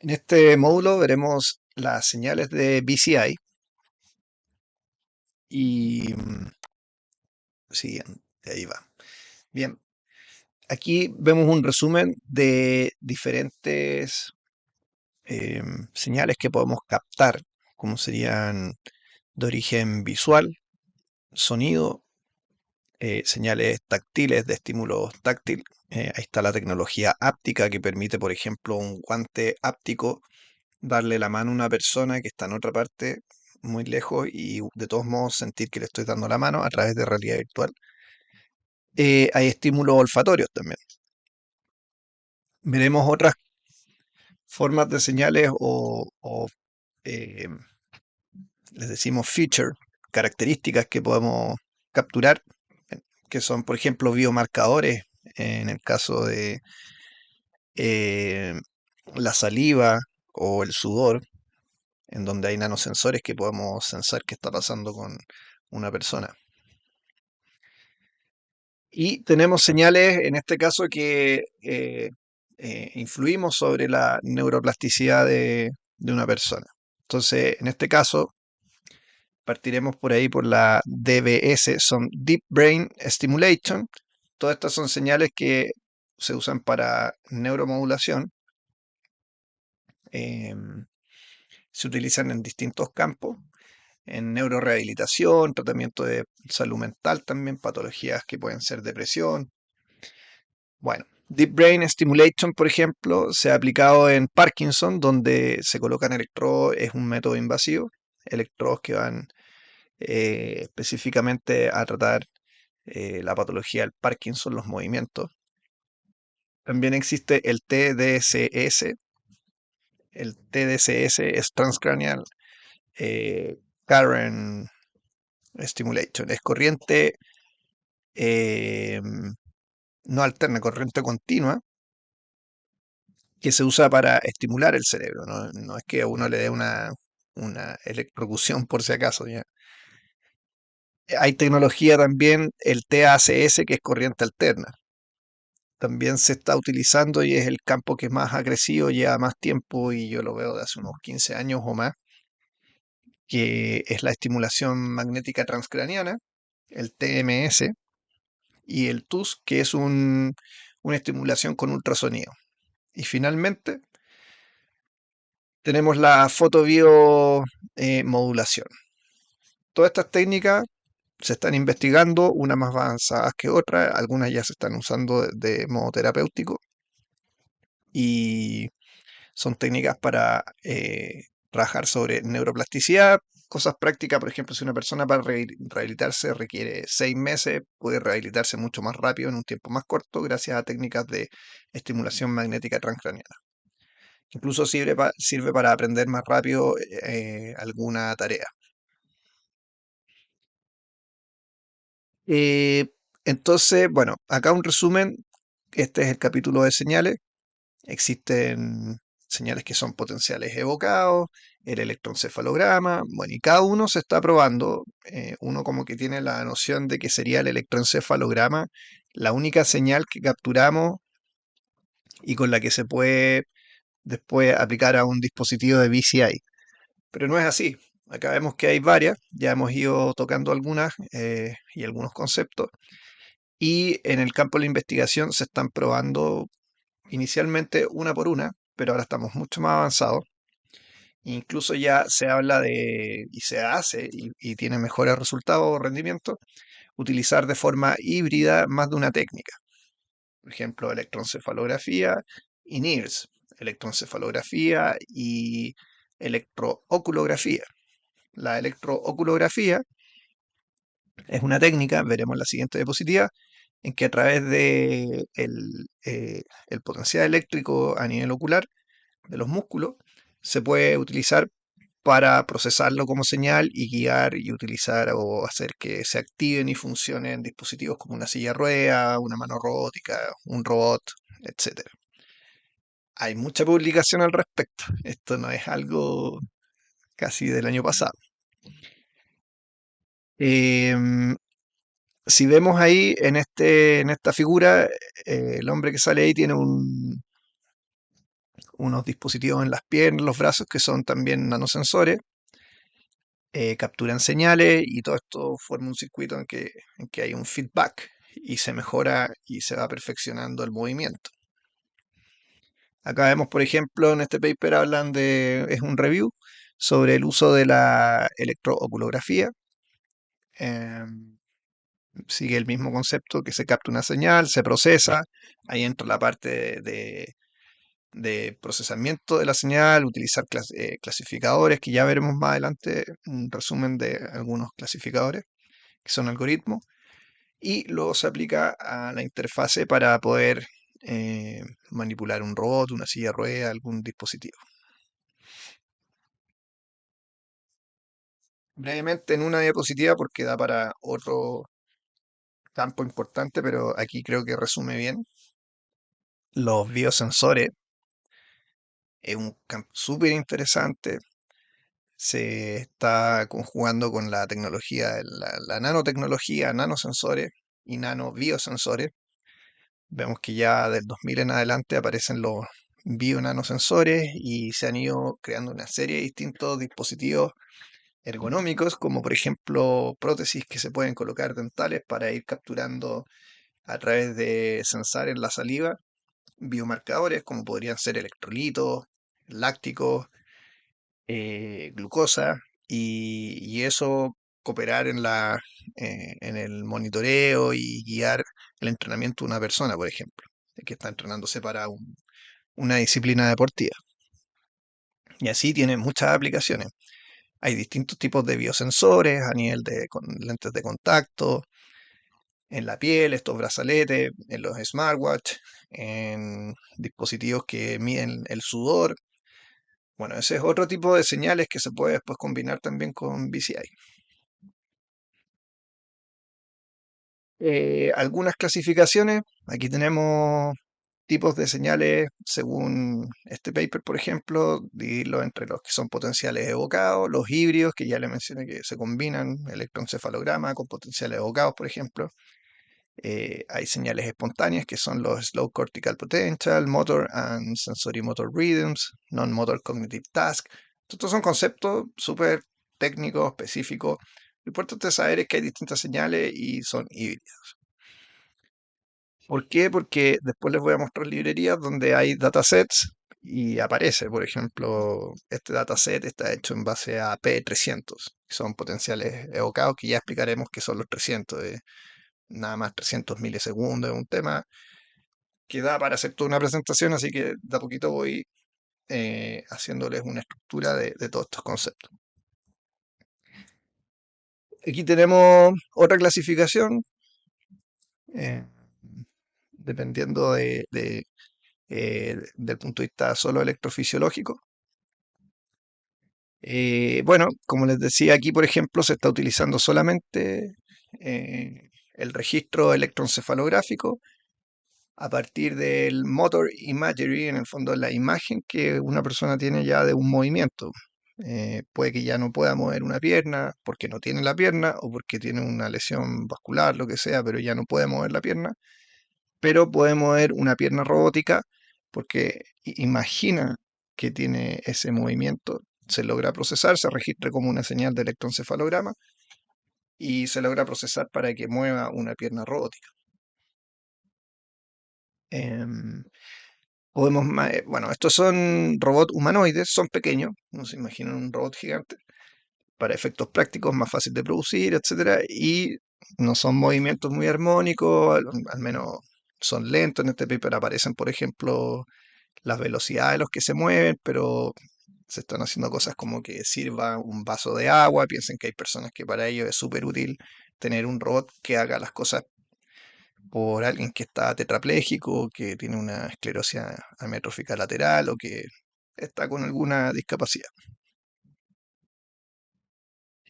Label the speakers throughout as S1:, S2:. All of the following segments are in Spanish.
S1: En este módulo veremos las señales de BCI y siguiente, ahí va. Bien, aquí vemos un resumen de diferentes señales que podemos captar, como serían de origen visual, sonido, señales táctiles de estímulos táctil. Ahí está la tecnología áptica que permite, por ejemplo, un guante áptico darle la mano a una persona que está en otra parte muy lejos y de todos modos sentir que le estoy dando la mano a través de realidad virtual. Hay estímulos olfatorios también. Veremos otras formas de señales o les decimos feature, características que podemos capturar, que son, por ejemplo, biomarcadores en el caso de eh, la saliva o el sudor, en donde hay nanosensores que podemos sensar qué está pasando con una persona. Y tenemos señales, en este caso, que influimos sobre la neuroplasticidad de una persona. Entonces, en este caso, partiremos por ahí por la DBS, son Deep Brain Stimulation. Todas estas son señales que se usan para neuromodulación. Se utilizan en distintos campos, en neurorehabilitación, tratamiento de salud mental también, patologías que pueden ser depresión. Bueno, Deep Brain Stimulation, por ejemplo, se ha aplicado en Parkinson, donde se colocan electrodos, es un método invasivo, electrodos que van específicamente a tratar la patología del Parkinson, los movimientos. También existe el TDCS. El TDCS es Transcranial Current Stimulation. Es corriente eh, no alterna, corriente continua, que se usa para estimular el cerebro. No es que a uno le dé una electrocución por si acaso. ¿Ya? Hay tecnología también, el TACS, que es corriente alterna. También se está utilizando y es el campo que es más agresivo, lleva más tiempo y yo lo veo de hace unos 15 años o más, que es la estimulación magnética transcraniana, el TMS, y el TUS, que es una estimulación con ultrasonido. Y finalmente tenemos la fotobiomodulación. Todas estas técnicas se están investigando, unas más avanzadas que otras, algunas ya se están usando de modo terapéutico y son técnicas para trabajar sobre neuroplasticidad, cosas prácticas, por ejemplo, si una persona para rehabilitarse requiere 6 meses, puede rehabilitarse mucho más rápido en un tiempo más corto gracias a técnicas de estimulación magnética transcraniana. Incluso sirve para aprender más rápido alguna tarea. Eh, entonces, bueno, acá un resumen. Este es el capítulo de señales. Existen señales que son potenciales evocados, el electroencefalograma, bueno, y cada uno se está probando. Uno como que tiene la noción de que sería el electroencefalograma la única señal que capturamos y con la que se puede después aplicar a un dispositivo de BCI. Pero no es así. Acá vemos que hay varias, ya hemos ido tocando algunas y algunos conceptos. Y en el campo de la investigación se están probando inicialmente una por una, pero ahora estamos mucho más avanzados. Incluso ya se habla de, y se hace, y tiene mejores resultados o rendimientos, utilizar de forma híbrida más de una técnica. Por ejemplo, electroencefalografía y NIRS, electroencefalografía y electrooculografía. La electrooculografía es una técnica, veremos en la siguiente diapositiva, en que a través de el potencial eléctrico a nivel ocular de los músculos se puede utilizar para procesarlo como señal y guiar y utilizar o hacer que se activen y funcionen dispositivos como una silla de ruedas, una mano robótica, un robot, etcétera. Hay mucha publicación al respecto. Esto no es algo casi del año pasado. Em, si vemos ahí en esta figura, el hombre que sale ahí tiene unos dispositivos en las piernas, los brazos, que son también nanosensores, capturan señales y todo esto forma un circuito en que hay un feedback y se mejora y se va perfeccionando el movimiento. Acá vemos, por ejemplo, en este paper hablan es un review sobre el uso de la electrooculografía. Em, Sigue el mismo concepto que se capta una señal, se procesa, ahí entra la parte de procesamiento de la señal, utilizar clasificadores, que ya veremos más adelante un resumen de algunos clasificadores, que son algoritmos, y luego se aplica a la interfase para poder manipular un robot, una silla de ruedas, algún dispositivo. Brevemente en una diapositiva porque da para otro campo importante, pero aquí creo que resume bien. Los biosensores es un campo súper interesante. Se está conjugando con la tecnología, la nanotecnología, nanosensores y nanobiosensores. Vemos que ya del 2000 en adelante aparecen los bionanosensores y se han ido creando una serie de distintos dispositivos ergonómicos, como por ejemplo prótesis que se pueden colocar dentales para ir capturando a través de sensar en la saliva biomarcadores como podrían ser electrolitos, lácticos, glucosa y eso cooperar en el monitoreo y guiar el entrenamiento de una persona, por ejemplo, que está entrenándose para una disciplina deportiva. Y así tiene muchas aplicaciones. Hay distintos tipos de biosensores a nivel de lentes de contacto, en la piel, estos brazaletes, en los smartwatch, en dispositivos que miden el sudor. Bueno, ese es otro tipo de señales que se puede después combinar también con BCI. Algunas clasificaciones, aquí tenemos tipos de señales según este paper, por ejemplo, dividirlos entre los que son potenciales evocados, los híbridos, que ya le mencioné que se combinan, electroencefalograma con potenciales evocados, por ejemplo. Hay señales espontáneas que son los slow cortical potential, motor and sensory motor rhythms, non-motor cognitive task. Estos son conceptos súper técnicos, específicos. Lo importante es saber es que hay distintas señales y son híbridas. ¿Por qué? Porque después les voy a mostrar librerías donde hay datasets y aparece, por ejemplo, este dataset está hecho en base a P300, que son potenciales evocados, que ya explicaremos qué son los 300. Nada más 300 milisegundos, es un tema que da para hacer toda una presentación, así que de a poquito voy haciéndoles una estructura de todos estos conceptos. Aquí tenemos otra clasificación, eh, dependiendo del punto de vista solo electrofisiológico. Bueno, como les decía aquí, por ejemplo, se está utilizando solamente el registro electroencefalográfico a partir del motor imagery, en el fondo la imagen que una persona tiene ya de un movimiento. Puede que ya no pueda mover una pierna porque no tiene la pierna o porque tiene una lesión vascular, lo que sea, pero ya no puede mover la pierna, pero puede mover una pierna robótica porque imagina que tiene ese movimiento, se logra procesar, se registra como una señal de electroencefalograma y se logra procesar para que mueva una pierna robótica. Em, bueno, estos son robots humanoides, son pequeños, no se imaginan un robot gigante, para efectos prácticos más fácil de producir, etcétera, y no son movimientos muy armónicos, al menos son lentos. En este paper aparecen, por ejemplo, las velocidades a los que se mueven, pero se están haciendo cosas como que sirva un vaso de agua. Piensen que hay personas que para ello es súper útil tener un robot que haga las cosas por alguien que está tetrapléjico, que tiene una esclerosis amiotrófica lateral o que está con alguna discapacidad.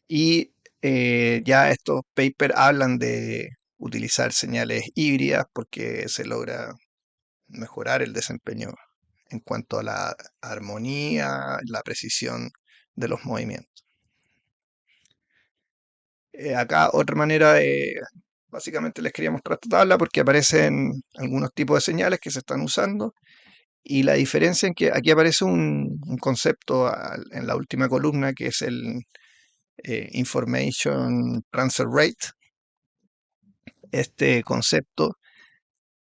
S1: Y ya estos papers hablan de utilizar señales híbridas porque se logra mejorar el desempeño en cuanto a la armonía, la precisión de los movimientos. Acá otra manera básicamente les quería mostrar esta tabla porque aparecen algunos tipos de señales que se están usando Y la diferencia en que aquí aparece un concepto en la última columna que es el Information Transfer Rate. Este concepto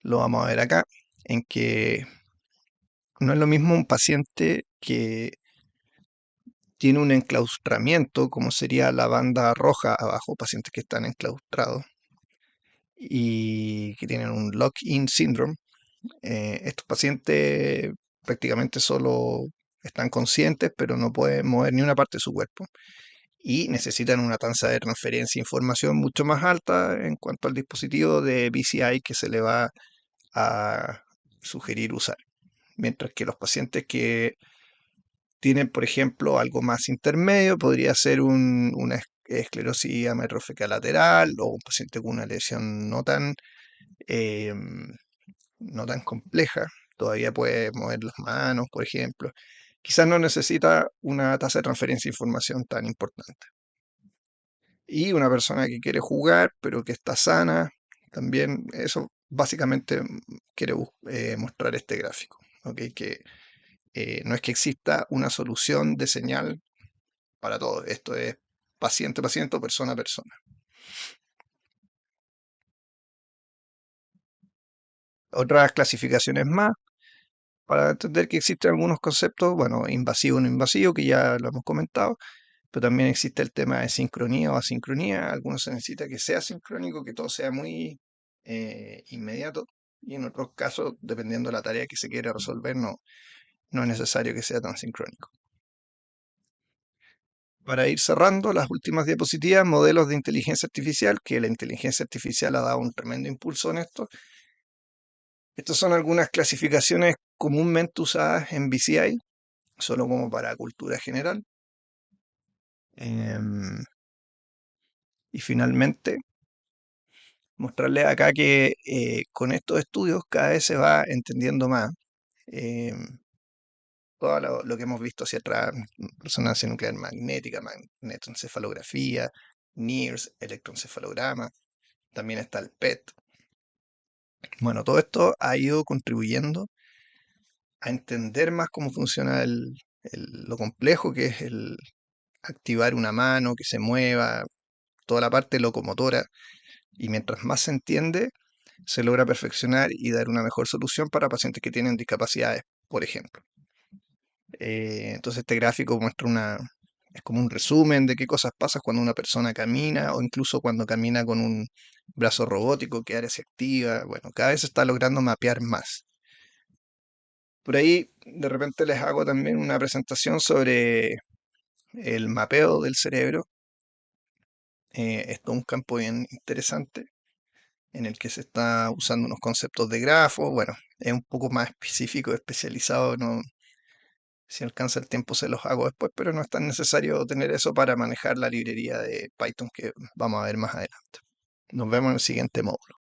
S1: lo vamos a ver acá, en que no es lo mismo un paciente que tiene un enclaustramiento, como sería la banda roja abajo, pacientes que están enclaustrados y que tienen un lock-in syndrome. Estos pacientes prácticamente solo están conscientes, pero no pueden mover ni una parte de su cuerpo y necesitan una tasa de transferencia de información mucho más alta en cuanto al dispositivo de BCI que se le va a sugerir usar. Mientras que los pacientes que tienen, por ejemplo, algo más intermedio, podría ser una esclerosis amiotrófica lateral o un paciente con una lesión eh, no tan compleja, todavía puede mover las manos, por ejemplo. Quizás no necesita una tasa de transferencia de información tan importante. Y una persona que quiere jugar, pero que está sana, también eso básicamente quiere mostrar este gráfico. ¿Ok? Que no es que exista una solución de señal para todo. Esto es paciente a paciente o persona a persona. Otras clasificaciones más, para entender que existen algunos conceptos, bueno, invasivo o no invasivo, que ya lo hemos comentado, pero también existe el tema de sincronía o asincronía. Algunos se necesita que sea sincrónico, que todo sea muy inmediato, y en otros casos, dependiendo de la tarea que se quiera resolver, no es necesario que sea tan sincrónico. Para ir cerrando, las últimas diapositivas, modelos de inteligencia artificial, que la inteligencia artificial ha dado un tremendo impulso en esto. Estas son algunas clasificaciones comúnmente usadas en BCI, solo como para cultura general. Em, y finalmente, mostrarles acá que con estos estudios cada vez se va entendiendo más em, todo lo que hemos visto hacia atrás: resonancia nuclear magnética, magnetoencefalografía, NIRS, electroencefalograma, también está el PET. Bueno, todo esto ha ido contribuyendo a entender más cómo funciona lo complejo que es el activar una mano, que se mueva, toda la parte locomotora. Y mientras más se entiende, se logra perfeccionar y dar una mejor solución para pacientes que tienen discapacidades, por ejemplo. Entonces este gráfico muestra es como un resumen de qué cosas pasan cuando una persona camina o incluso cuando camina con un brazo robótico, qué área se activa. Bueno, cada vez se está logrando mapear más. Por ahí de repente les hago también una presentación sobre el mapeo del cerebro. Esto es un campo bien interesante en el que se está usando unos conceptos de grafo. Bueno, es un poco más específico, especializado. No, si alcanza el tiempo se los hago después, pero no es tan necesario tener eso para manejar la librería de Python que vamos a ver más adelante. Nos vemos en el siguiente módulo.